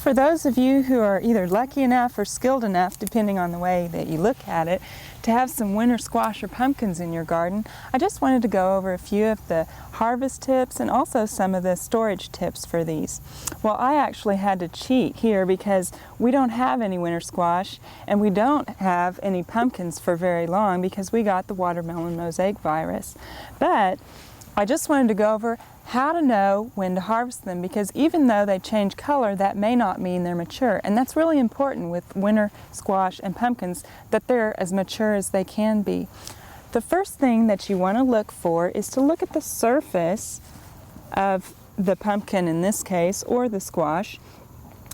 for those of you who are either lucky enough or skilled enough, depending on the way that you look at it, to have some winter squash or pumpkins in your garden, I just wanted to go over a few of the harvest tips and also some of the storage tips for these. Well, I actually had to cheat here because we don't have any winter squash and we don't have any pumpkins for very long because we got the watermelon mosaic virus. But I just wanted to go over how to know when to harvest them, because even though they change color, that may not mean they're mature. And that's really important with winter squash and pumpkins, that they're as mature as they can be. The first thing that you want to look for is to look at the surface of the pumpkin in this case, or the squash.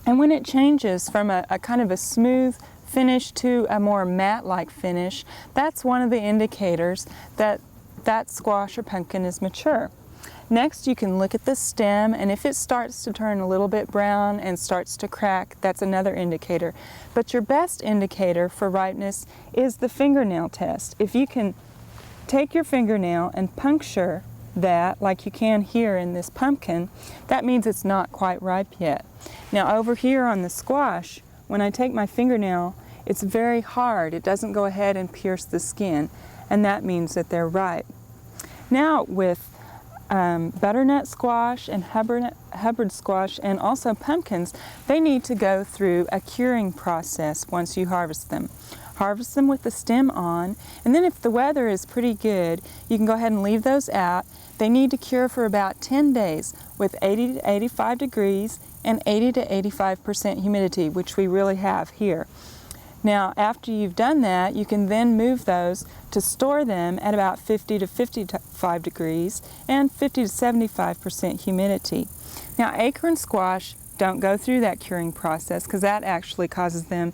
And when it changes from a kind of a smooth finish to a more matte-like finish, that's one of the indicators that that squash or pumpkin is mature. Next, you can look at the stem, and if it starts to turn a little bit brown and starts to crack, that's another indicator. But your best indicator for ripeness is the fingernail test. If you can take your fingernail and puncture that, like you can here in this pumpkin, that means it's not quite ripe yet. Now over here on the squash, when I take my fingernail, it's very hard. It doesn't go ahead and pierce the skin, and that means that they're ripe. Now with butternut squash and Hubbard squash and also pumpkins, they need to go through a curing process once you harvest them. Harvest them with the stem on, and then if the weather is pretty good, you can go ahead and leave those out. They need to cure for about 10 days with 80 to 85 degrees and 80 to 85% humidity, which we really have here. Now, after you've done that, you can then move those to store them at about 50 to 55 degrees and 50 to 75% humidity. Now, acorn squash don't go through that curing process because that actually causes them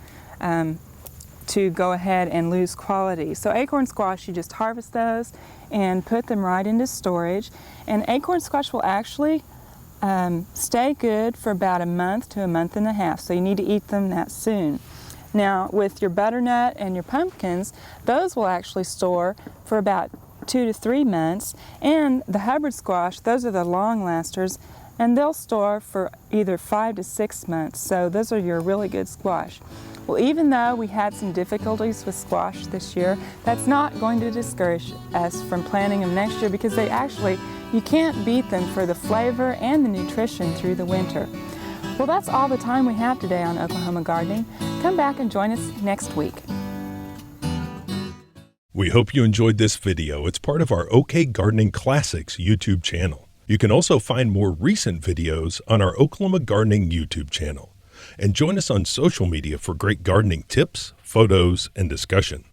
to go ahead and lose quality. So acorn squash, you just harvest those and put them right into storage. And acorn squash will actually stay good for about a month to a month and a half, so you need to eat them that soon. Now with your butternut and your pumpkins, those will actually store for about 2 to 3 months, and the Hubbard squash, those are the long lasters, and they'll store for either 5 to 6 months, so those are your really good squash. Well, even though we had some difficulties with squash this year, that's not going to discourage us from planting them next year, because you can't beat them for the flavor and the nutrition through the winter. Well, that's all the time we have today on Oklahoma Gardening. Come back and join us next week. We hope you enjoyed this video. It's part of our OK Gardening Classics YouTube channel. You can also find more recent videos on our Oklahoma Gardening YouTube channel. And join us on social media for great gardening tips, photos, and discussion.